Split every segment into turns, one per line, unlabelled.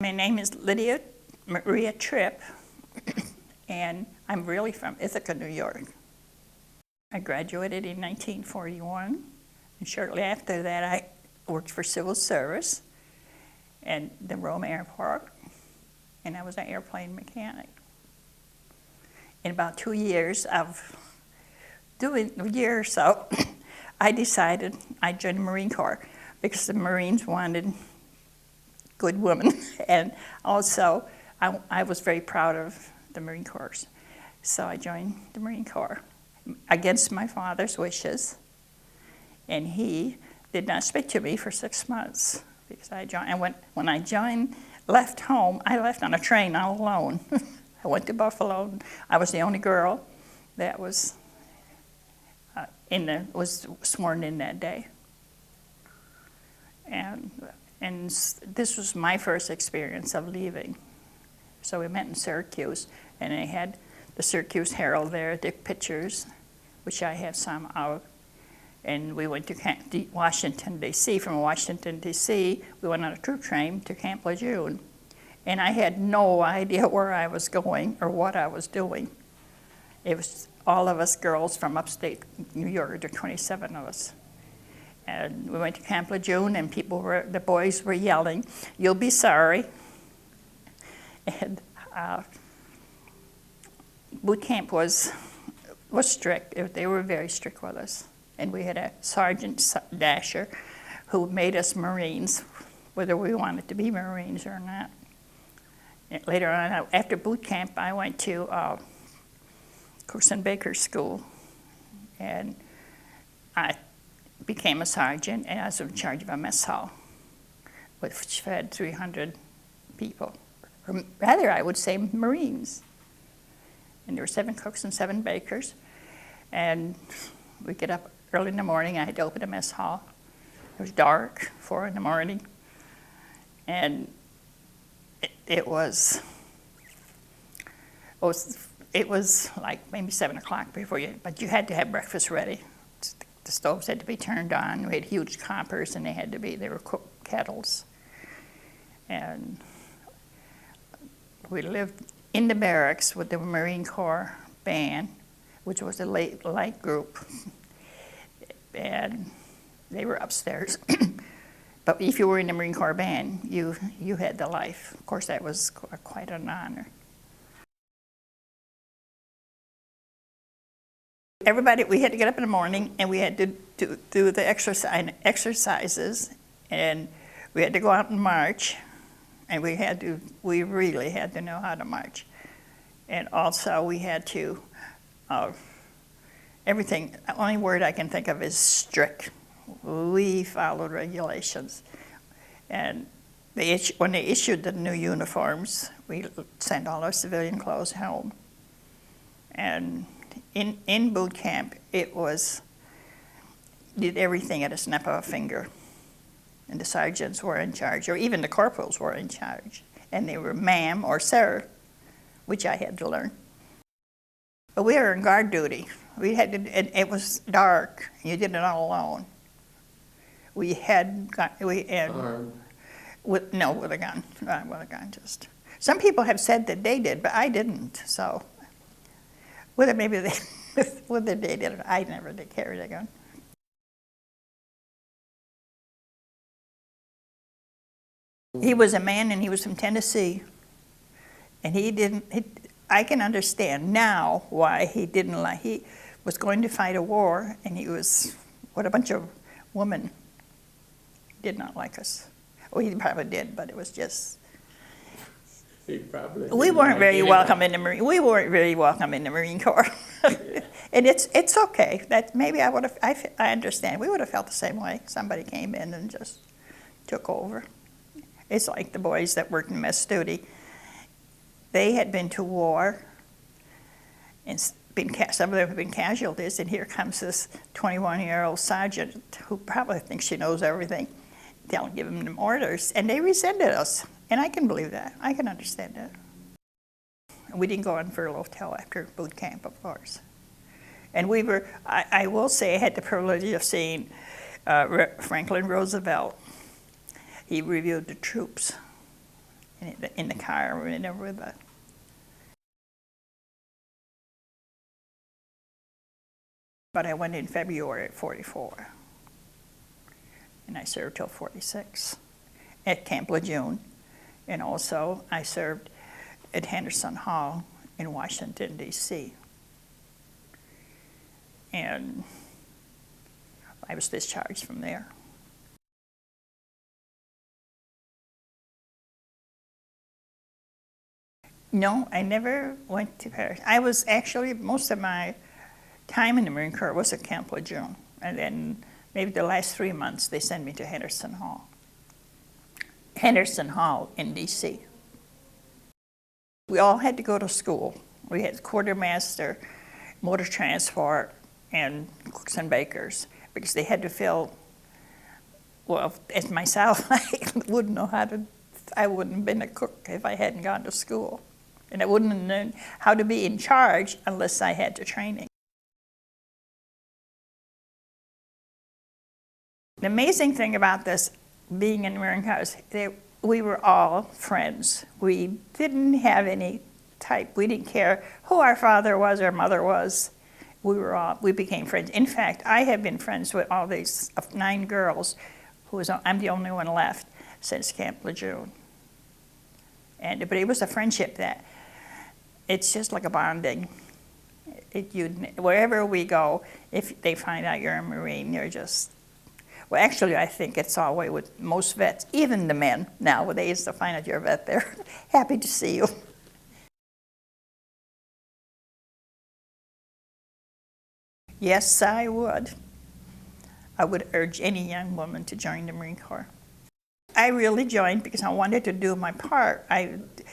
My name is Lydia Tripp, and I'm really from Ithaca, New York. I graduated in 1941, and shortly after that I worked for civil service at the Rome Airport, and I was an airplane mechanic. In about 2 years of doing a year or so, I decided I'd join the Marine Corps because the Marines wanted good women, and also I was very proud of the Marine Corps. So I joined the Marine Corps against my father's wishes, and he did not speak to me for 6 months because I joined. And when I left home, I left on a train all alone. I went to Buffalo. I was the only girl that was sworn in that day, and this was my first experience of leaving. So we met in Syracuse, and they had the Syracuse Herald there, took pictures, which I have some of. And we went to Washington, D.C. From Washington, D.C., we went on a troop train to Camp LeJeune. And I had no idea where I was going or what I was doing. It was all of us girls from upstate New York, there were 27 of us. And we went to Camp LeJeune, and the boys were yelling, "You'll be sorry." And boot camp was strict. They were very strict with us. And we had a Sergeant Dasher who made us Marines, whether we wanted to be Marines or not. And later on, after boot camp, I went to Cooks and Bakers School, and I became a sergeant, and I was in charge of a mess hall, which fed 300 people, or rather, I would say Marines. And there were 7 cooks and 7 bakers, and we'd get up early in the morning. I had to open the mess hall. It was dark, 4 in the morning, and it was like maybe 7 o'clock but you had to have breakfast ready. The stoves had to be turned on. We had huge coppers, and they were cooked kettles. And we lived in the barracks with the Marine Corps band, which was a light group, and they were upstairs. But if you were in the Marine Corps band, you had the life. Of course, that was quite an honor. Everybody, we had to get up in the morning, and we had to do the exercises, and we had to go out and march, and we really had to know how to march. And also we had to, everything, the only word I can think of is strict. We followed regulations. And when they issued the new uniforms, we sent all our civilian clothes home. And in boot camp, did everything at a snap of a finger. And the sergeants were in charge, or even the corporals were in charge. And they were ma'am or sir, which I had to learn. But we were on guard duty. It was dark, and you did it all alone. With a gun, not with a gun, just. Some people have said that they did, but I didn't, so. Whether they did it, I never did carry a gun. He was a man, and he was from Tennessee, and I can understand now why he was going to fight a war, and he was, what a bunch of women did not like us. Well, he probably did, but it was just, we weren't very welcome in the Marine. We weren't very welcome in the Marine Corps, and it's okay. That maybe I would have. I understand. We would have felt the same way. Somebody came in and just took over. It's like the boys that worked in mess duty. They had been to war, and some of them have been casualties. And here comes this 21-year-old sergeant who probably thinks she knows everything. They'll give them orders, and they resented us. And I can believe that. I can understand that. We didn't go on furlough till after boot camp, of course. And I will say I had the privilege of seeing Franklin Roosevelt. He reviewed the troops in the car or whatever with the. But I went in February of '44, and I served till '46 at Camp LeJeune, and also I served at Henderson Hall in Washington, D.C. And I was discharged from there. No, I never went to Paris. I was actually, most of my time in the Marine Corps was at Camp LeJeune. And then maybe the last 3 months, they sent me to Henderson Hall. Henderson Hall in D.C. We all had to go to school. We had quartermaster, motor transport, and cooks and bakers, because they had to fill, well, as myself, I wouldn't know how to, I wouldn't have been a cook if I hadn't gone to school. And I wouldn't have known how to be in charge unless I had the training. The amazing thing about this, being in the Marine Corps, is we were all friends. We didn't have any type, we didn't care who our father was or mother was. We became friends. In fact, I have been friends with all these 9 girls, I'm the only one left since Camp LeJeune. But it was a friendship that, it's just like a bonding. Wherever we go, if they find out you're a Marine, you're just, well, actually, I think it's all the way with most vets, even the men nowadays, to find out you're a vet, they're happy to see you. Yes, I would. I would urge any young woman to join the Marine Corps. I really joined because I wanted to do my part.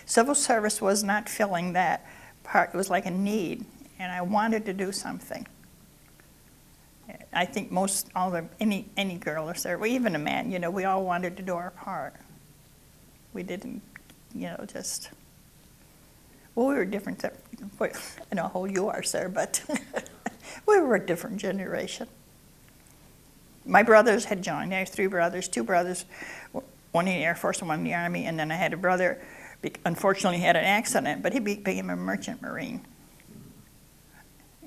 Civil service was not filling that part. It was like a need, and I wanted to do something. I think any girl or sir, well, even a man, you know, we all wanted to do our part. We didn't, you know, just, well, we were different. I don't know how you are, sir, but we were a different generation. My brothers had joined. I have 3 brothers, 2 brothers, one in the Air Force and one in the Army, and then I had a brother, unfortunately he had an accident, but he became a merchant Marine.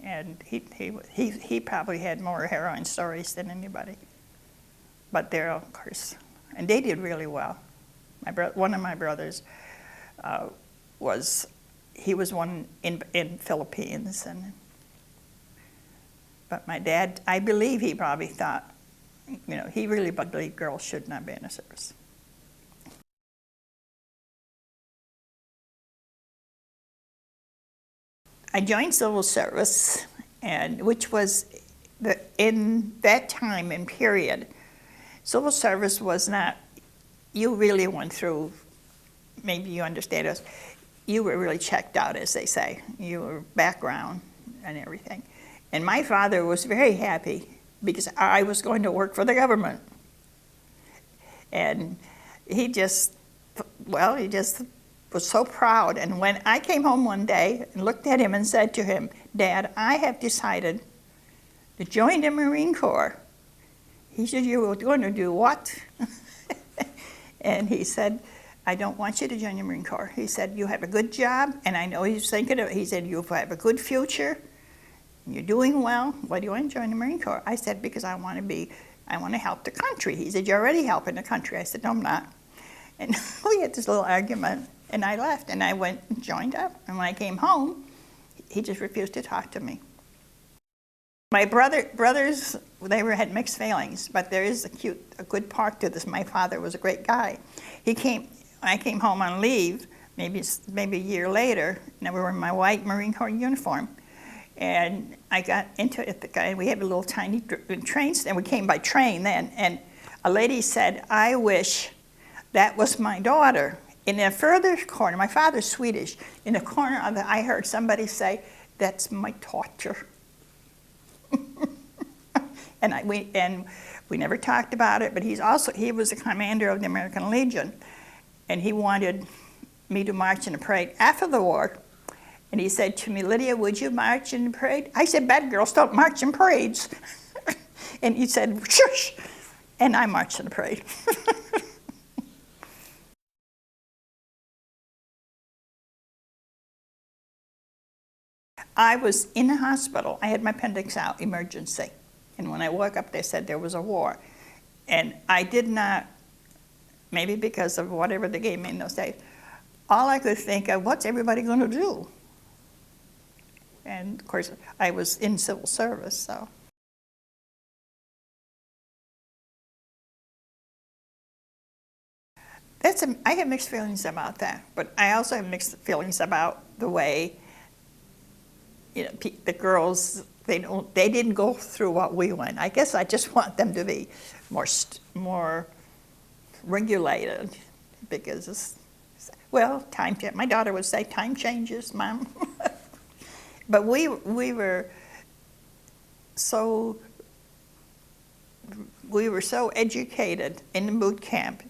And he probably had more heroine stories than anybody. But they're, of course, and they did really well. One of my brothers was one in Philippines, but my dad, I believe he probably thought, you know, he really believed girls should not be in the service. I joined civil service, which was in that time and period, civil service was not, you really went through, maybe you understand us, you were really checked out, as they say. You were background and everything. And my father was very happy because I was going to work for the government. And he just was so proud. And when I came home one day and looked at him and said to him, "Dad, I have decided to join the Marine Corps." He said, "You were going to do what?" And he said, "I don't want you to join the Marine Corps." He said, "You have a good job," and I know he's thinking of it. He said, "You have a good future. You're doing well. Why do you want to join the Marine Corps?" I said, "Because I want to help the country." He said, "You're already helping the country." I said, "No, I'm not." And we had this little argument, and I left, and I went and joined up. And when I came home, he just refused to talk to me. My brothers, they had mixed feelings, but there is a good part to this. My father was a great guy. I came home on leave, maybe a year later, and we were in my white Marine Corps uniform. And I got into Ithaca, and we had a little tiny train, and we came by train then, and a lady said, "I wish that was my daughter." In the further corner, my father's Swedish, in the corner of I heard somebody say, "That's my daughter." And we never talked about it, but he was the commander of the American Legion, and he wanted me to march in a parade after the war. And he said to me, "Lydia, would you march in the parade?" I said, "Bad girls don't march in parades." And he said, "Shush," and I marched in the parade. I was in the hospital. I had my appendix out, emergency. And when I woke up, they said there was a war. And I did not, maybe because of whatever they gave me in those days, all I could think of, what's everybody going to do? And of course, I was in civil service, so. I have mixed feelings about that, but I also have mixed feelings about the way, you know, the girls, they didn't go through what we went. I guess I just want them to be more regulated, because well, my daughter would say, time changes, Mom. But we were so educated in the boot camp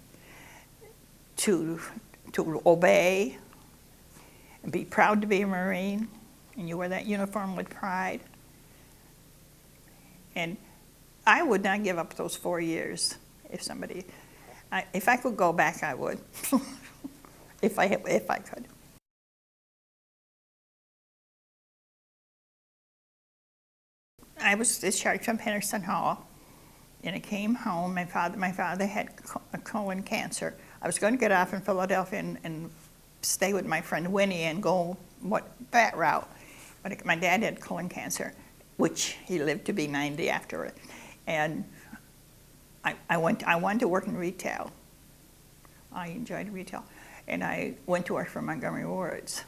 to obey and be proud to be a Marine, and you wear that uniform with pride. And I would not give up those 4 years. If I could go back, I would. if I could. I was discharged from Henderson Hall, and I came home. My father had colon cancer. I was going to get off in Philadelphia and stay with my friend Winnie and go that route. But my dad had colon cancer, which he lived to be 90 after it. And I wanted to work in retail. I enjoyed retail. And I went to work for Montgomery Wards.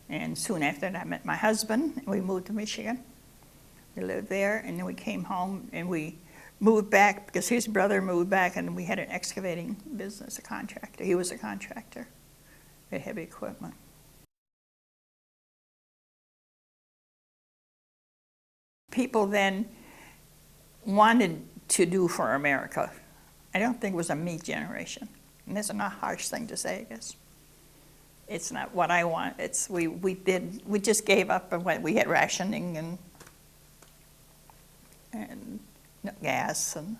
And soon after that, I met my husband, and we moved to Michigan. We lived there, and then we came home, and we moved back because his brother moved back, and we had an excavating business, a contractor. He was a contractor with heavy equipment. People then wanted to do for America. I don't think it was a me generation. And that's not a harsh thing to say, I guess. It's not what I want. It's we just gave up and we had rationing and gas and.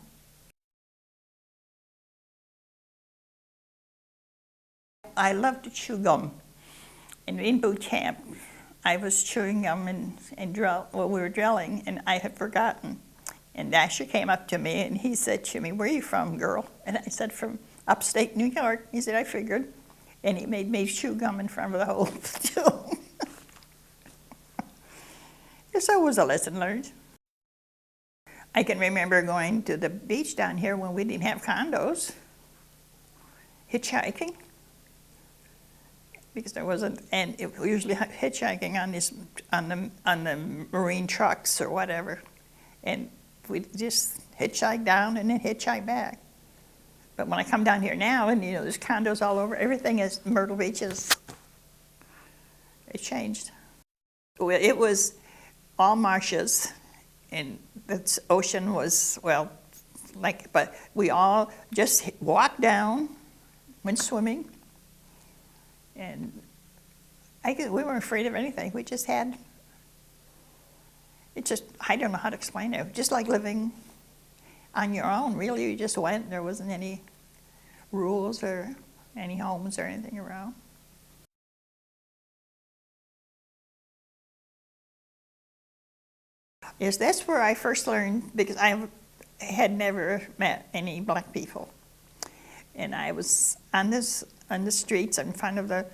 I love to chew gum. And in boot camp, I was chewing gum and we were drilling, and I had forgotten. And Dasher came up to me and he said to me, "Where are you from, girl?" And I said, "From upstate New York." He said, "I figured." And he made me chew gum in front of the whole platoon. So it was a lesson learned. I can remember going to the beach down here when we didn't have condos, hitchhiking, because there wasn't, and we usually hitchhiking on the Marine trucks or whatever, and we just hitchhike down and then hitchhike back. But when I come down here now, and there's condos all over, everything is Myrtle Beach it changed. It was all marshes, and the ocean was, but we all just walked down, went swimming, and we weren't afraid of anything. We just had, I don't know how to explain it, just like living on your own, really. You just went, there wasn't any rules or any homes or anything around. Yes, that's where I first learned, because I had never met any black people. And I was on the streets in front of the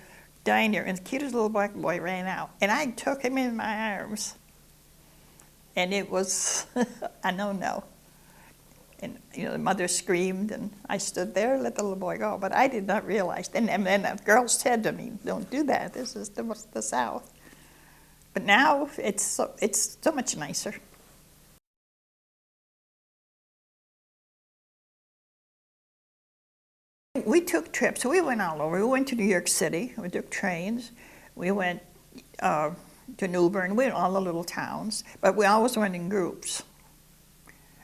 diner, and the cutest little black boy ran out. And I took him in my arms. And it was a no-no. And the mother screamed, and I stood there, let the little boy go. But I did not realize. And then the girls said to me, "Don't do that. This is the South." But now it's so much nicer. We took trips. We went all over. We went to New York City. We took trains. We went to New Bern. We went all the little towns. But we always went in groups.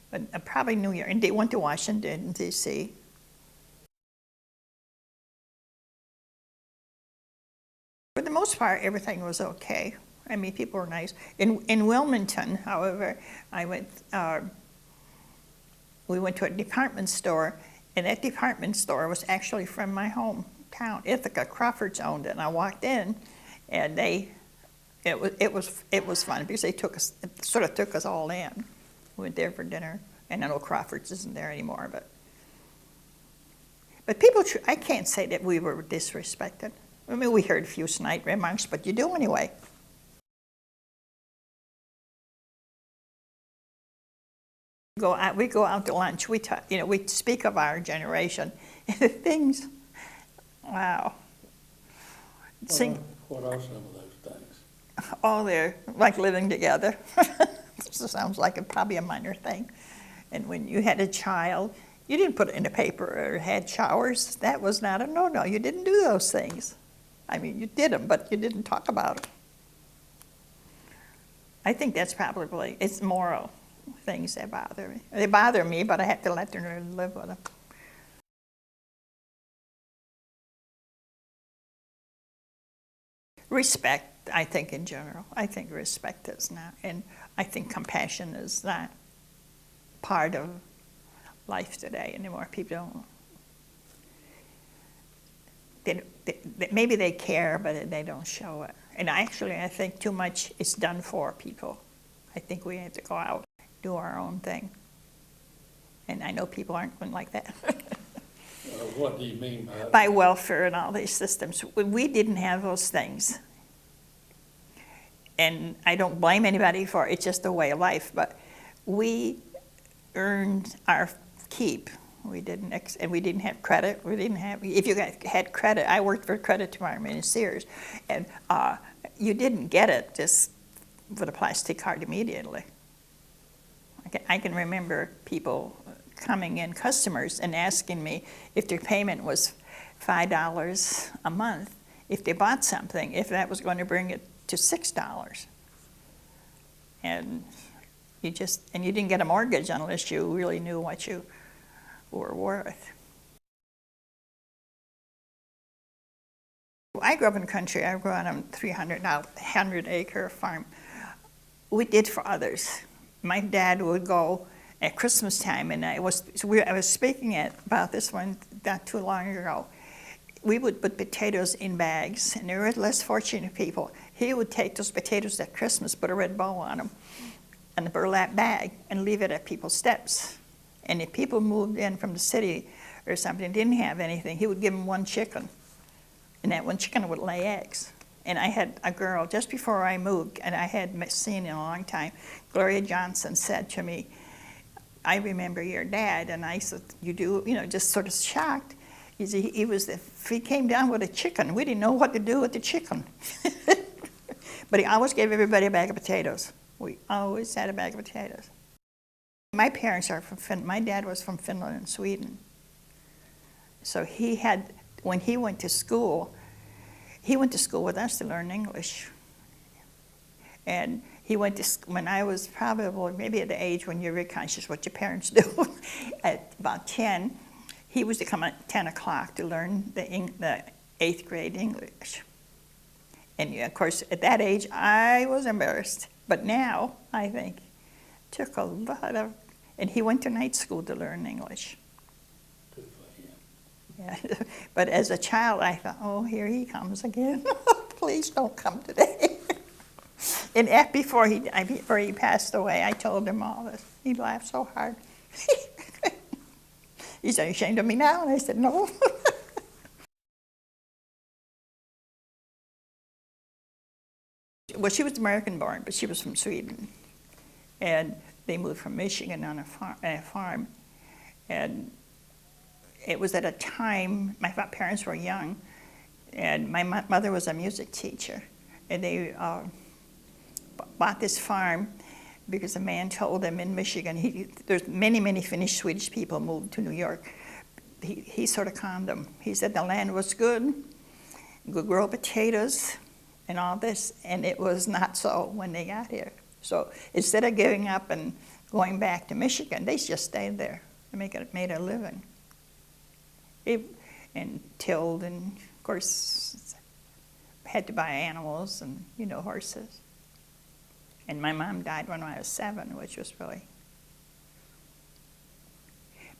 But probably New York. And they went to Washington, D.C. For the most part, everything was okay. I mean, people were nice. In Wilmington, however, we went to a department store, and that department store was actually from my hometown, Ithaca. Crawford's owned it, and I walked in, and they It was fun because they sort of took us all in. We went there for dinner, and I know Crawford's isn't there anymore, but people, I can't say that we were disrespected. I mean, we heard a few snide remarks, but you do anyway. We go out to lunch. We talk, we speak of our generation. The things, wow.
What are some of those things?
Oh, they're like living together. Sounds like probably a minor thing. And when you had a child, you didn't put it in the paper or had showers. That was not a no-no. You didn't do those things. I mean, you did them, but you didn't talk about them. I think that's probably, it's moral things that bother me. They bother me, but I have to let them live with them. Respect, I think, in general. I think respect is not, and I think compassion is not part of life today anymore. People don't, maybe they care, but they don't show it. And I think too much is done for people. I think we have to go out, do our own thing. And I know people aren't going like that.
What do you mean by that?
By welfare and all these systems. We didn't have those things. And I don't blame anybody for it. It's just a way of life. But we earned our keep. We didn't have credit. We didn't have. If you had credit, I worked for credit department in Sears, and you didn't get it just with a plastic card immediately. I can remember people coming in, customers, and asking me if their payment was $5 a month, if they bought something, if that was going to bring it to $6. And you didn't get a mortgage unless you really knew what you were worth. I grew up in the country. I grew up on a 300-acre farm. We did for others. My dad would go at Christmas time, and I was speaking about this one not too long ago. We would put potatoes in bags, and there were less fortunate people. He would take those potatoes at Christmas, put a red bow on them, and a burlap bag, and leave it at people's steps. And if people moved in from the city or something and didn't have anything, he would give them one chicken, and that one chicken would lay eggs. And I had a girl, just before I moved, and I hadn't seen in a long time, Gloria Johnson said to me, "I remember your dad." And I said, "You do?" Just sort of shocked. If he came down with a chicken, we didn't know what to do with the chicken. But he always gave everybody a bag of potatoes. We always had a bag of potatoes. My parents are from Finland. My dad was from Finland and Sweden. So when he went to school with us to learn English. And he went to, when I was probably maybe at the age when you're very conscious what your parents do, at about 10, he was to come at 10 o'clock to learn the 8th grade English. And of course, at that age, I was embarrassed. But now, I think, took a lot of, and he went to night school to learn English.
Good for him.
Yeah. But as a child, I thought, oh, here he comes again. Please don't come today. And before he passed away, I told him all this. He laughed so hard. He said, "Are you ashamed of me now?" And I said, "No." Well, she was American-born, but she was from Sweden. And they moved from Michigan on a farm. And it was at a time, my parents were young, and my mother was a music teacher. And they bought this farm because a man told them in Michigan, there's many Finnish Swedish people moved to New York. He sort of conned them. He said the land was good, could grow potatoes and all this, and it was not so when they got here. So instead of giving up and going back to Michigan, they just stayed there and made a living. And tilled, and of course had to buy animals and horses. And my mom died when I was 7, which was really.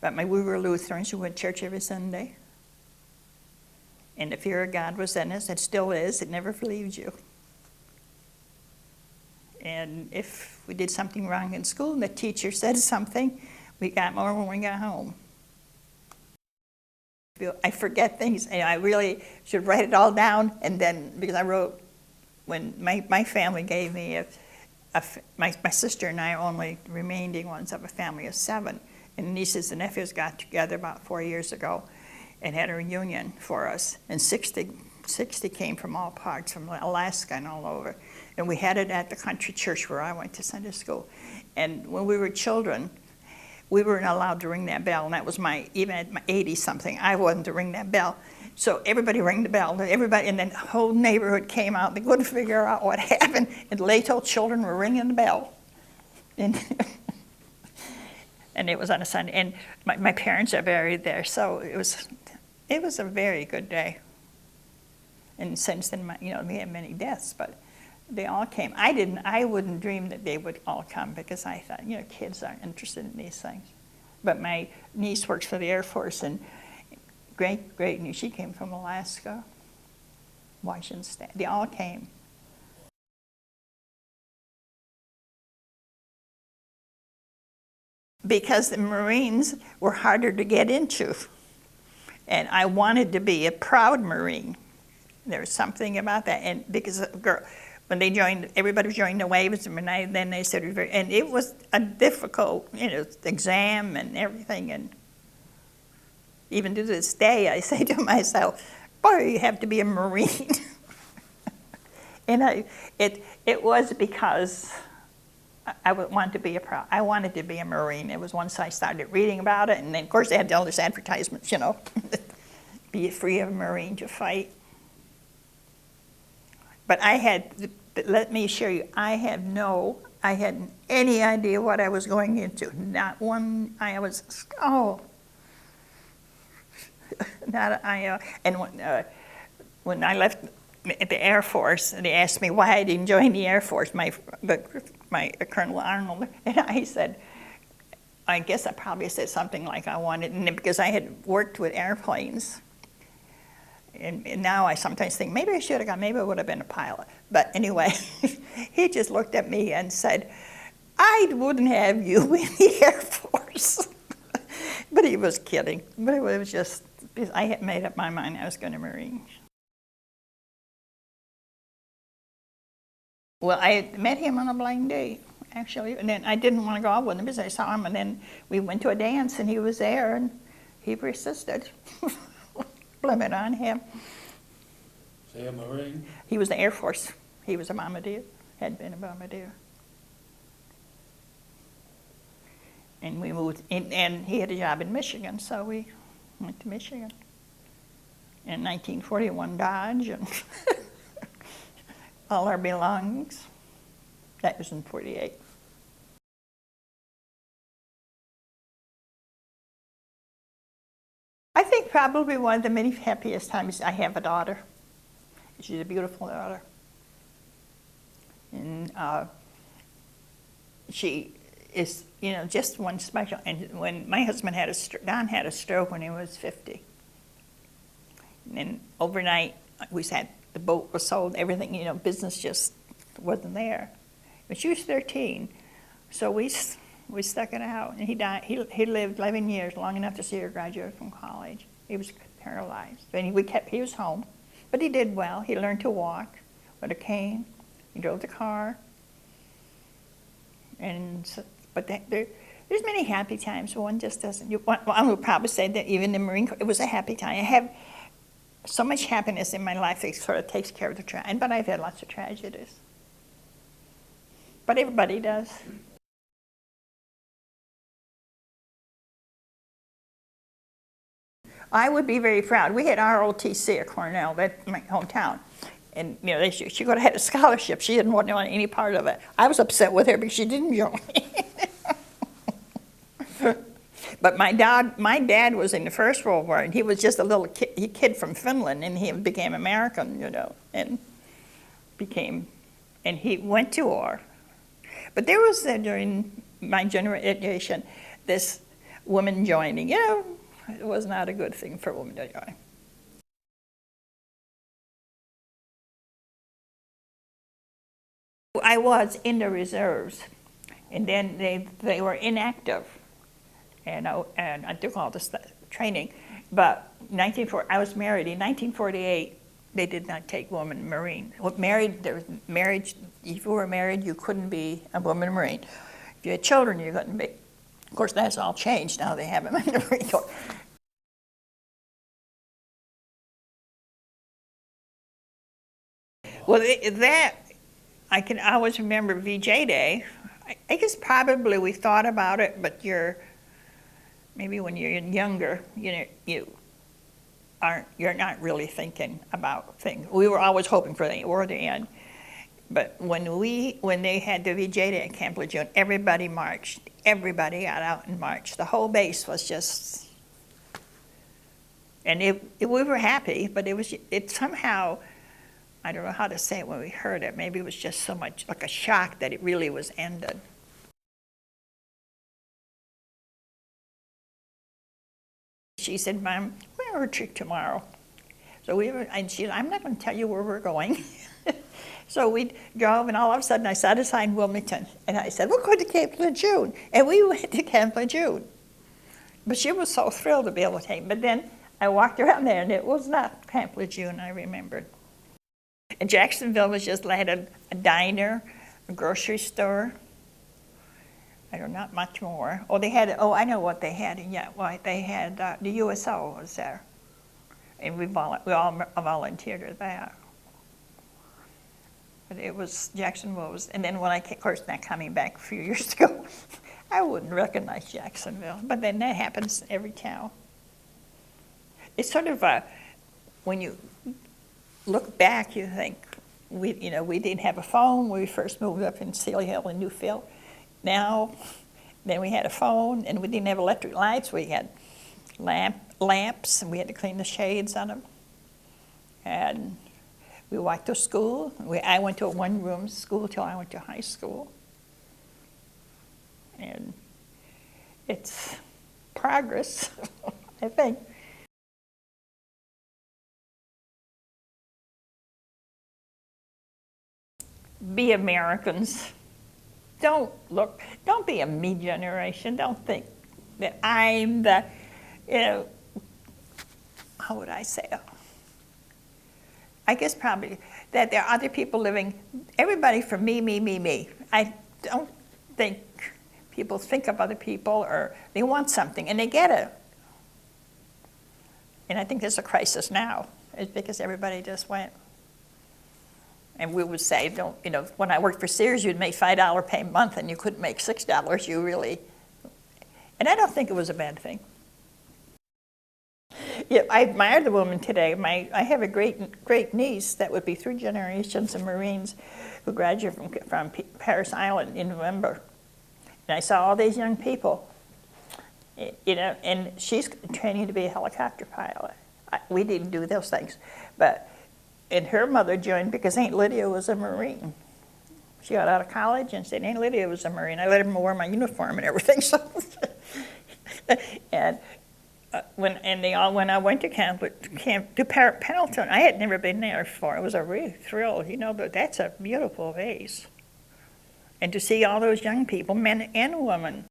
But we were Lutherans who went to church every Sunday. And the fear of God was in us. It still is. It never leaves you. And if we did something wrong in school and the teacher said something, we got more when we got home. I forget things, and I really should write it all down, and then, because I wrote, when my family gave me my sister and I are only remaining ones of a family of 7, and nieces and nephews got together about 4 years ago and had a reunion for us, and 60 came from all parts, from Alaska and all over, and we had it at the country church where I went to Sunday school. And when we were children, we weren't allowed to ring that bell, and that was even at my 80-something, I wasn't to ring that bell. So everybody rang the bell, and then the whole neighborhood came out. They couldn't figure out what happened, and little children were ringing the bell. And, and it was on a Sunday, and my parents are buried there, so it was a very good day. And since then, we had many deaths, but they all came. I wouldn't dream that they would all come, because I thought, kids aren't interested in these things. But my niece works for the Air Force, and great niece, she came from Alaska, Washington State. They all came. Because the Marines were harder to get into. And I wanted to be a proud Marine. There was something about that. And because when they joined, everybody joined the waves, and then they said, and it was a difficult, exam and everything. And even to this day, I say to myself, boy, you have to be a Marine. And it was because I wanted to be I wanted to be a Marine. It was once I started reading about it, and then of course they had all these advertisements, be free of a Marine to fight. But let me assure you, I hadn't any idea what I was going into. Not one, and when I left the Air Force, they asked me why I didn't join the Air Force, my Colonel Arnold, and I said, I guess I probably said something like I wanted, and because I had worked with airplanes. And now I sometimes think, maybe I should have gone, maybe I would have been a pilot. But anyway, he just looked at me and said, I wouldn't have you in the Air Force. But he was kidding. But it was just, I had made up my mind I was going to Marine. Well, I met him on a blind date, actually. And then I didn't want to go out with him because I saw him. And then we went to a dance, and he was there, and he persisted. Blame it on him.
Is he a Marine?
He was the Air Force. He was a bombardier, had been a bombardier. And we moved in, and he had a job in Michigan, so we went to Michigan. In 1941, Dodge, and all our belongings. That was in 48. I think probably one of the many happiest times, I have a daughter. She's a beautiful daughter. And she is, just one special. And when my husband Don had a stroke when he was 50. And then overnight, the boat was sold, everything, business just wasn't there. But she was 13, so we stuck it out, and he died. He lived 11 years, long enough to see her graduate from college. He was paralyzed, but he was home. But he did well. He learned to walk with a cane. He drove the car. And there's many happy times. One just doesn't. I would probably say that even the Marine Corps, it was a happy time. I have so much happiness in my life. It sort of takes care of the tragedy. But I've had lots of tragedies. But everybody does. I would be very proud. We had ROTC at Cornell, that's my hometown. And she could have had a scholarship. She didn't want any part of it. I was upset with her because she didn't join. But my dad was in the First World War, and he was just a little kid from Finland, and he became American, and he went to war. But there was, during my generation, this woman joining, it was not a good thing for a woman to join. I was in the reserves, and then they were inactive, and I took all this training. But I was married in 1948. They did not take women Marine. There was marriage. If you were married, you couldn't be a woman Marine. If you had children, you couldn't be. Of course, that's all changed now. They have them in the Marine Corps. Well, I can always remember VJ Day. I guess probably we thought about it, but maybe when you're younger, you're not really thinking about things. We were always hoping for the war to end. But when they had the VJ Day at Camp LeJeune, everybody marched. Everybody got out and marched. The whole base was just, and we were happy, but it somehow, I don't know how to say it when we heard it. Maybe it was just so much like a shock that it really was ended. She said, "Mom, we're on a retreat tomorrow." So and she said, "I'm not going to tell you where we're going." So we drove, and all of a sudden I saw a sign, Wilmington, and I said, "We're going to Camp LeJeune," and we went to Camp LeJeune. But she was so thrilled to be able to take. But then I walked around there, and it was not Camp LeJeune. I remembered. And Jacksonville was just had a diner, a grocery store. I don't know, not much more. Oh, I know what they had. They had the USO was there, and we all volunteered at that. But it was Jacksonville and then when of course, not coming back a few years ago, I wouldn't recognize Jacksonville. But then that happens every town. It's sort of when you look back, you think we didn't have a phone when we first moved up in Seal Hill and Newfield. Now, then we had a phone, and we didn't have electric lights. We had lamps, and we had to clean the shades on them. And we walked to school. I went to a one-room school till I went to high school. And it's progress, I think. Be Americans. Don't be a me generation. Don't think that I'm the, how would I say it? I guess probably that there are other people living, everybody for me, me, me, me. I don't think people think of other people or they want something and they get it. And I think there's a crisis now. It's because everybody just went. And we would say, when I worked for Sears, you'd make $5 pay a month and you couldn't make $6. You really, and I don't think it was a bad thing. Yeah, I admire the woman today. I have a great niece that would be 3 generations of Marines who graduated from Paris Island in November. And I saw all these young people, and she's training to be a helicopter pilot. We didn't do those things, and her mother joined because Aunt Lydia was a Marine. She got out of college and said, Aunt Lydia was a Marine. I let her wear my uniform and everything. So, and when I went to camp to Pendleton, I had never been there before. It was a real thrill, but that's a beautiful base. And to see all those young people, men and women,